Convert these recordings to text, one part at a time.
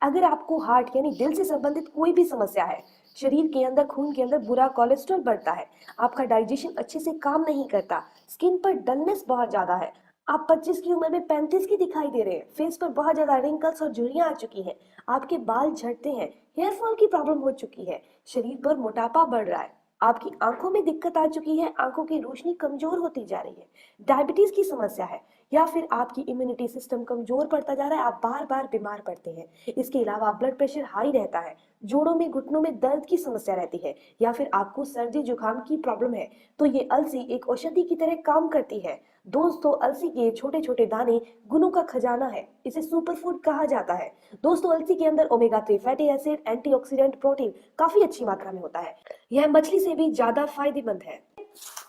अगर आपको हार्ट यानी दिल से संबंधित कोई भी समस्या है, शरीर के अंदर खून के अंदर बुरा कोलेस्ट्रॉल बढ़ता है, आपका डाइजेशन अच्छे से काम नहीं करता, स्किन पर डलनेस बहुत ज्यादा है, आप 25 की उम्र में 35 की दिखाई दे रहे हैं, फेस पर बहुत ज्यादा रिंकल्स और झुर्रियां आ चुकी हैं, आपके बाल झड़ते हैं, हेयर फॉल की प्रॉब्लम हो चुकी है, शरीर पर मोटापा बढ़ रहा है, आपकी आंखों में दिक्कत आ चुकी है, आंखों की रोशनी कमजोर होती जा रही है, डायबिटीज की समस्या है, या फिर आपकी इम्यूनिटी सिस्टम कमजोर पड़ता जा रहा है, आप बार बार बीमार पड़ते हैं। इसके अलावा ब्लड प्रेशर हाई रहता है, जोड़ों में घुटनों में दर्द की समस्या रहती है, या फिर आपको सर्दी जुकाम की प्रॉब्लम है, तो ये अलसी एक औषधि की तरह काम करती है। दोस्तों, अलसी के छोटे छोटे दाने गुणों का खजाना है, इसे सुपरफूड कहा जाता है। दोस्तों, अलसी के अंदर omega 3 fatty acid, antioxidant, protein काफी अच्छी मात्रा में होता है। यह मछली से भी ज्यादा फायदेमंद है।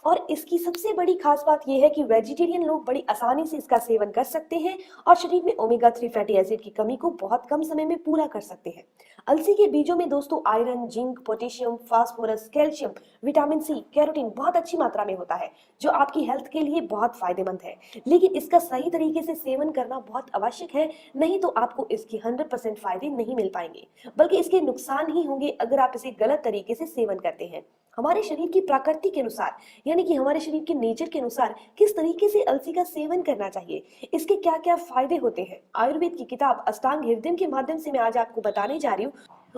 और इसकी सबसे बड़ी खास बात यह है कि वेजिटेरियन लोग बड़ी आसानी से इसका सेवन कर सकते हैं और शरीर में ओमेगा 3 फैटी एसिड की कमी को बहुत कम समय में पूरा कर सकते हैं। अलसी के बीजों में दोस्तों iron, zinc, potassium, phosphorus, calcium, vitamin C, carotene बहुत अच्छी मात्रा में होता है, जो आपकी हेल्थ के लिए बहुत फायदेमंद है। लेकिन इसका सही तरीके से सेवन करना बहुत आवश्यक है, नहीं तो आपको इसकी 100% फायदे नहीं मिल पाएंगे, बल्कि इसके नुकसान ही होंगे अगर आप इसे गलत तरीके से सेवन करते हैं। हमारे शरीर की प्रकृति के अनुसार, यानी कि हमारे शरीर के नेचर के अनुसार किस तरीके से अलसी का सेवन करना चाहिए, इसके क्या क्या फायदे होते हैं, आयुर्वेद की किताब अष्टांग हृदय के माध्यम से मैं आज आपको बताने जा रही हूँ।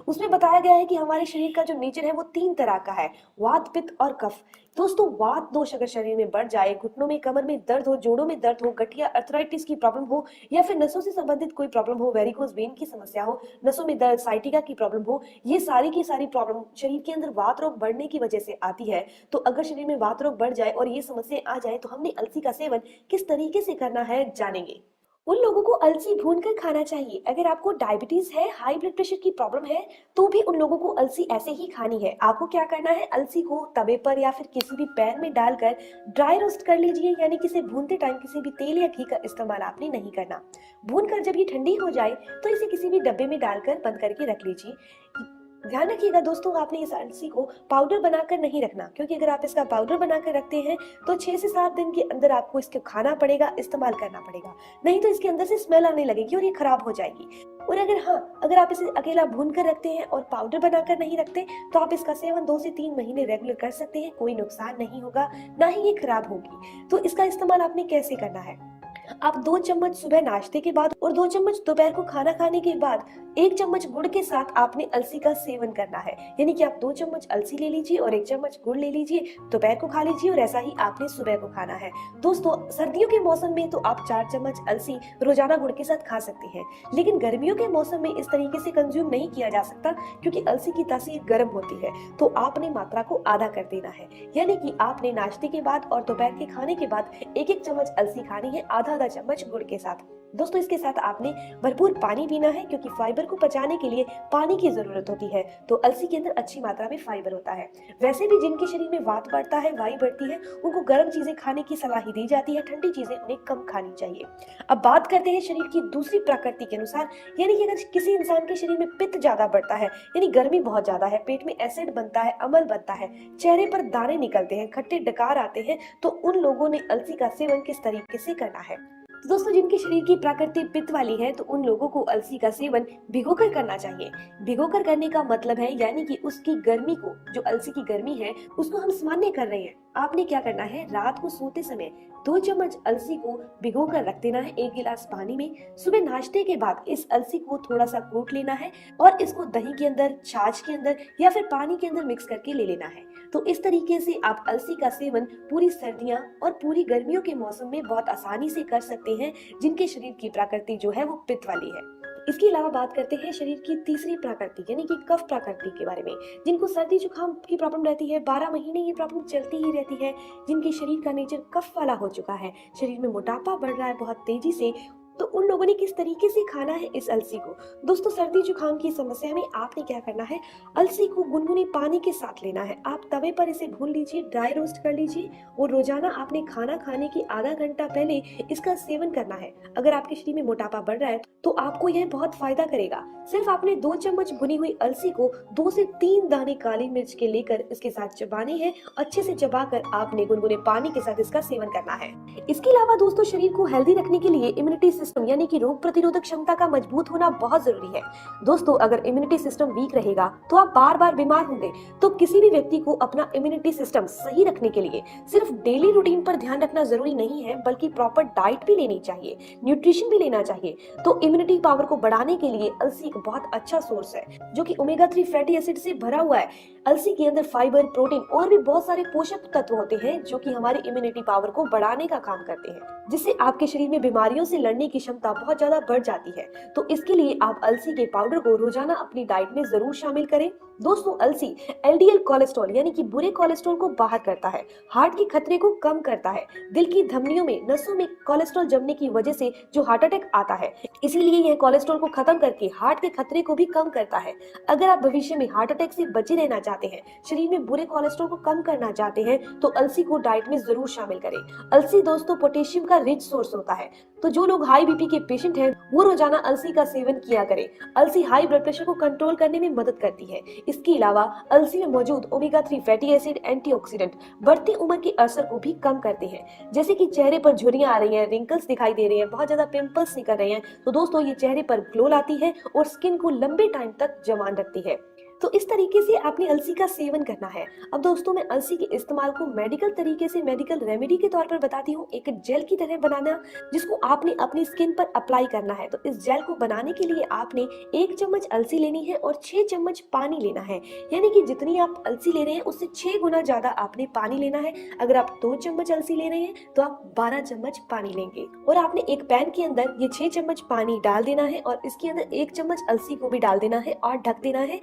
उसमें बताया गया है कि हमारे शरीर का जो नेचर है वो 3 तरह का है, वात, पित्त और कफ। दोस्तों, वात दोष अगर शरीर में बढ़ जाए, घुटनों में कमर में दर्द हो, जोड़ों में दर्द हो, गठिया अर्थराइटिस की प्रॉब्लम हो, या फिर नसों से संबंधित कोई प्रॉब्लम हो, वेरिकोज वेन की समस्या हो, नसों में दर्द, साइटिका की प्रॉब्लम हो, ये सारी की सारी प्रॉब्लम शरीर के अंदर वात रोग बढ़ने की वजह से आती है। तो अगर शरीर में वात रोग बढ़ जाए और ये समस्या आ जाए तो हमने अलसी का सेवन किस तरीके से करना है जानेंगे। उन लोगों को अलसी भूनकर खाना चाहिए। अगर आपको डायबिटीज है, हाई ब्लड प्रेशर की प्रॉब्लम है, तो भी उन लोगों को अलसी ऐसे ही खानी है। आपको क्या करना है, अलसी को तवे पर या फिर किसी भी पैन में डालकर ड्राई रोस्ट कर लीजिए, यानी कि इसे भूनते टाइम किसी भी तेल या घी का इस्तेमाल आपने नहीं करना। भूनकर जब ये ठंडी हो जाए तो इसे किसी भी डब्बे में डालकर बंद करके रख लीजिए। ध्यान रखिएगा दोस्तों, आपने इस अलसी को पाउडर बनाकर नहीं रखना, क्योंकि अगर आप इसका पाउडर बनाकर रखते हैं तो 6 से 7 दिन के अंदर आपको इसको खाना पड़ेगा, इस्तेमाल करना पड़ेगा, नहीं तो इसके अंदर से स्मेल आने लगेगी और ये खराब हो जाएगी। और अगर आप इसे अकेला भून कर रखते हैं और पाउडर बनाकर नहीं रखते, तो आप इसका सेवन 2 से 3 महीने रेगुलर कर सकते हैं, कोई नुकसान नहीं होगा, ना ही ये खराब होगी। तो इसका इस्तेमाल आपने कैसे करना है, आप 2 चम्मच सुबह नाश्ते के बाद और 2 चम्मच दोपहर को खाना खाने के बाद 1 चम्मच गुड़ के साथ आपने अलसी का सेवन करना है। यानी कि आप 2 चम्मच अलसी ले लीजिए और 1 चम्मच गुड़ ले लीजिए, दोपहर को खा लीजिए और ऐसा ही आपने सुबह को खाना है। दोस्तों, सर्दियों के मौसम में तो आप 4 चम्मच अलसी रोजाना गुड़ के साथ खा सकते हैं, लेकिन गर्मियों के मौसम में इस तरीके से कंज्यूम नहीं किया जा सकता, क्योंकि अलसी की तासीर गर्म होती है, तो आपने मात्रा को आधा कर देना है। यानी कि आपने नाश्ते के बाद और दोपहर के खाने के बाद 1-1 चम्मच अलसी खानी है, आधा चम्मच गुड़ के साथ। दोस्तों, इसके साथ आपने भरपूर पानी पीना है, क्योंकि फाइबर को पचाने के लिए पानी की जरूरत होती है, तो अलसी के अंदर अच्छी मात्रा में फाइबर होता है। वैसे भी जिनके शरीर में वात बढ़ता है, वायु बढ़ती है, उनको गर्म चीजें खाने की सलाह दी जाती है, ठंडी चीजें उन्हें कम खानी चाहिए। अब बात करते हैं शरीर की दूसरी प्रकृति के अनुसार, यानी कि अगर किसी इंसान के शरीर में पित्त ज्यादा बढ़ता है, यानी गर्मी बहुत ज्यादा है, पेट में एसिड बनता है, अम्ल बनता है, चेहरे पर दाने निकलते हैं, खट्टे डकार आते हैं, तो उन लोगों ने अलसी का सेवन किस तरीके से करना है। तो दोस्तों, जिनके शरीर की प्रकृति पित्त वाली है, तो उन लोगों को अलसी का सेवन भिगोकर करना चाहिए। भिगोकर करने का मतलब है, यानी कि उसकी गर्मी को, जो अलसी की गर्मी है, उसको हम सामान्य कर रहे हैं। आपने क्या करना है, रात को सोते समय 2 चम्मच अलसी को भिगोकर रख देना है 1 गिलास पानी में। सुबह नाश्ते के बाद इस अलसी को थोड़ा सा कूट लेना है और इसको दही के अंदर, छाछ के अंदर या फिर पानी के अंदर मिक्स करके ले लेना है। तो इस तरीके से आप अलसी का सेवन पूरी सर्दियां और पूरी गर्मियों के मौसम में बहुत आसानी से कर सकते हैं, जिनके शरीर की प्रकृति जो है वो पित्त वाली है। इसके अलावा बात करते हैं शरीर की तीसरी प्रकृति, यानी कि कफ प्रकृति के बारे में। जिनको सर्दी जुकाम की प्रॉब्लम रहती है, 12 महीने ये प्रॉब्लम चलती ही रहती है, जिनके शरीर का नेचर कफ वाला हो चुका है, शरीर में मोटापा बढ़ रहा है बहुत तेजी से, तो उन लोगों ने किस तरीके से खाना है इस अलसी को। दोस्तों, सर्दी जुकाम की समस्या में आपने क्या करना है, अलसी को गुनगुने पानी के साथ लेना है, आप तवे पर इसे भून लीजिए, ड्राई रोस्ट कर लीजिए और रोजाना आपने खाना खाने के आधा घंटा पहले इसका सेवन करना है। अगर आपके शरीर में मोटापा बढ़ रहा है तो आपको यह बहुत फायदा करेगा। सिर्फ आपने 2 चम्मच भुनी हुई अलसी को 2 से 3 दाने काली मिर्च के लेकर इसके साथ चबाने हैं, अच्छे से चबाकर आपने गुनगुने पानी के साथ इसका सेवन करना है। इसके अलावा दोस्तों, शरीर को हेल्दी रखने के लिए, इम्यूनिटी सिस्टम यानी कि रोग प्रतिरोधक क्षमता का मजबूत होना बहुत जरूरी है। दोस्तों, अगर इम्यूनिटी सिस्टम वीक रहेगा तो आप बार बार बीमार होंगे। तो किसी भी व्यक्ति को अपना इम्यूनिटी सिस्टम सही रखने के लिए सिर्फ डेली रूटीन पर ध्यान रखना जरूरी नहीं है, बल्कि प्रॉपर डाइट भी लेनी चाहिए, न्यूट्रिशन भी लेना चाहिए। तो इम्यूनिटी पावर को बढ़ाने के लिए अलसी एक बहुत अच्छा सोर्स है, जो कि ओमेगा 3 फैटी एसिड से भरा हुआ है। अलसी के अंदर फाइबर, प्रोटीन और भी बहुत सारे पोषक तत्व होते हैं, जो कि हमारी इम्यूनिटी पावर को बढ़ाने का काम करते हैं, जिससे आपके शरीर में बीमारियों से लड़ने की क्षमता बहुत ज्यादा बढ़ जाती है। तो इसके लिए आप अलसी के पाउडर को रोजाना अपनी डाइट में जरूर शामिल करें। दोस्तों, अलसी एलडीएल कोलेस्ट्रॉल यानी कि बुरे कोलेस्ट्रॉल को बाहर करता है, हार्ट के खतरे को कम करता है, दिल की धमनियों में, नसों में कोलेस्ट्रॉल जमने की वजह से जो हार्ट अटैक आता है, इसीलिए यह कोलेस्ट्रॉल को खत्म करके हार्ट के खतरे को भी कम करता है। अगर आप भविष्य में हार्ट अटैक से बचे रहना चाहते हैं, शरीर में बुरे कोलेस्ट्रॉल को कम करना चाहते हैं, तो अलसी को डाइट में जरूर शामिल करें। अलसी दोस्तों पोटेशियम का रिच सोर्स होता है, तो जो लोग हाई बीपी के पेशेंट हैं वो रोजाना अलसी का सेवन किया करें। अलसी हाई ब्लड प्रेशर को कंट्रोल करने में मदद करती है। इसके अलावा अलसी में मौजूद ओमेगा 3 फैटी एसिड एंटीऑक्सीडेंट बढ़ती उम्र के असर को भी कम करते हैं, जैसे कि चेहरे पर झुर्रियां आ रही हैं, रिंकल्स दिखाई दे रहे हैं, बहुत ज्यादा पिंपल्स निकल रहे हैं, तो दोस्तों ये चेहरे पर ग्लो लाती है और स्किन को लंबे टाइम तक जवान रखती है। तो इस तरीके से आपने अलसी का सेवन करना है। अब दोस्तों, मैं अलसी के इस्तेमाल को मेडिकल तरीके से, मेडिकल रेमेडी के तौर पर बताती हूँ, एक जेल की तरह बनाना, जिसको आपने अपनी स्किन पर अप्लाई करना है। तो इस जेल को बनाने के लिए आपने 1 चम्मच अलसी लेनी है और 6 चम्मच पानी लेना है, यानी कि जितनी आप अलसी ले रहे हैं उससे 6 गुना ज्यादा आपने पानी लेना है। अगर आप 2 चम्मच अलसी ले रहे हैं तो आप 12 चम्मच पानी लेंगे, और आपने एक पैन के अंदर ये 6 चम्मच पानी डाल देना है और इसके अंदर 1 चम्मच अलसी को भी डाल देना है और ढक देना है।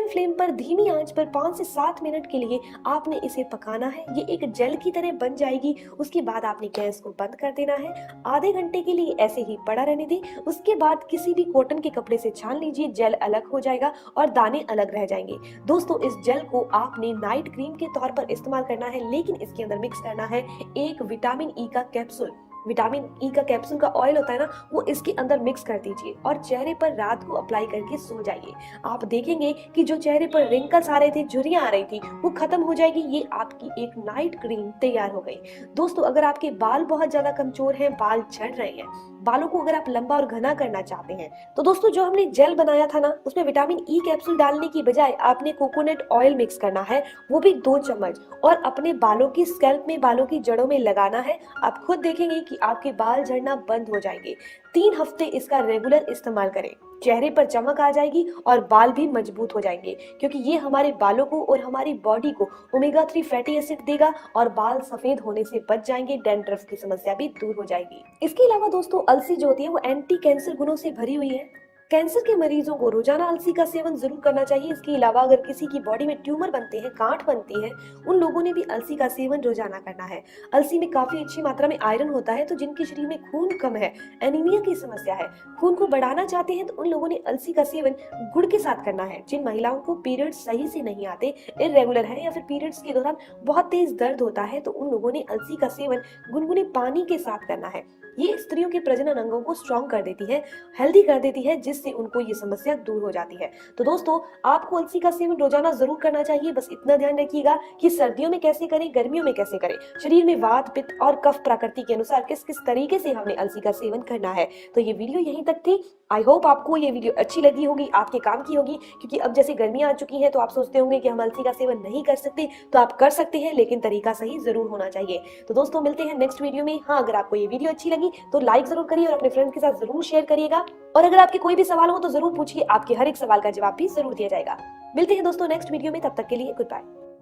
फ्लेम पर धीमी आंच पर 5 से 7 मिनट के लिए आपने इसे पकाना है। ये एक जेल की तरह बन जाएगी। उसके बाद आपने गैस को बंद कर देना है, आधे घंटे के लिए ऐसे ही पड़ा रहने दें। उसके बाद किसी भी कॉटन के कपड़े से छान लीजिए, जेल अलग हो जाएगा और दाने अलग रह जाएंगे। दोस्तों, इस जेल को आपने नाइट क्रीम के तौर पर इस्तेमाल करना है, लेकिन इसके अंदर मिक्स करना है एक विटामिन ई का कैप्सूल। विटामिन ई का कैप्सूल का ऑयल होता है ना, वो इसके अंदर मिक्स कर दीजिए और चेहरे पर रात को अप्लाई करके सो जाइए। आप देखेंगे कि जो चेहरे पर रिंकल्स आ रहे थे, झुर्रियां आ रही थी, वो खत्म हो जाएगी। ये आपकी एक नाइट क्रीम तैयार हो गई। दोस्तों, अगर आपके बाल बहुत ज्यादा कमजोर हैं, बाल झड़ रहे हैं, बालों को अगर आप लंबा और घना करना चाहते हैं, तो दोस्तों जो हमने जेल बनाया था ना, उसमें विटामिन ई कैप्सूल डालने की बजाय आपने कोकोनट ऑयल मिक्स करना है, वो भी 2 चम्मच, और अपने बालों की स्कैल्प में, बालों की जड़ों में लगाना है। आप खुद देखेंगे कि आपके बाल झड़ना बंद हो जाएंगे। 3 हफ्ते इसका रेगुलर इस्तेमाल करें, चेहरे पर चमक आ जाएगी और बाल भी मजबूत हो जाएंगे, क्योंकि ये हमारे बालों को और हमारी बॉडी को ओमेगा 3 फैटी एसिड देगा और बाल सफेद होने से बच जाएंगे, डैंड्रफ की समस्या भी दूर हो जाएगी। इसके अलावा दोस्तों, अलसी जो होती है वो एंटी कैंसर गुणों से भरी हुई है। कैंसर के मरीजों को रोजाना अलसी का सेवन जरूर करना चाहिए। इसके अलावा अगर किसी की बॉडी में ट्यूमर बनते हैं, गांठ बनती है, उन लोगों ने भी अलसी का सेवन रोजाना करना है। अलसी में काफी अच्छी मात्रा में आयरन होता है, तो जिनके शरीर में खून कम है, एनीमिया की समस्या है, खून को बढ़ाना चाहते हैं, तो उन लोगों ने अलसी का सेवन गुड़ के साथ करना है। जिन महिलाओं को पीरियड सही से नहीं आते, इरेगुलर है, या फिर पीरियड्स के दौरान बहुत तेज दर्द होता है, तो उन लोगों ने अलसी का सेवन गुनगुने पानी के साथ करना है। ये स्त्रियों के प्रजनन अंगों को स्ट्रॉन्ग कर देती है, हेल्दी कर देती है, जिससे उनको ये समस्या दूर हो जाती है। तो दोस्तों, आपको अलसी का सेवन रोजाना जरूर करना चाहिए। बस इतना ध्यान रखिएगा कि सर्दियों में कैसे करें, गर्मियों में कैसे करें, शरीर में वात, पित्त और कफ प्रकृति के अनुसार किस किस तरीके से हमने अलसी का सेवन करना है। तो ये वीडियो यहीं तक थी। आई होप आपको ये वीडियो अच्छी लगी होगी, आपके काम की होगी, क्योंकि अब जैसे गर्मियां आ चुकी हैं तो आप सोचते होंगे कि हम अलसी का सेवन नहीं कर सकते, तो आप कर सकते हैं, लेकिन तरीका सही जरूर होना चाहिए। तो दोस्तों, मिलते हैं नेक्स्ट वीडियो में। हाँ, अगर आपको ये वीडियो अच्छी लगी तो लाइक जरूर करिए और अपने फ्रेंड्स के साथ जरूर शेयर करिएगा, और अगर आपके कोई भी सवाल हो तो जरूर पूछिए, आपके हर एक सवाल का जवाब भी जरूर दिया जाएगा। मिलते हैं दोस्तों नेक्स्ट वीडियो में, तब तक के लिए गुड बाय।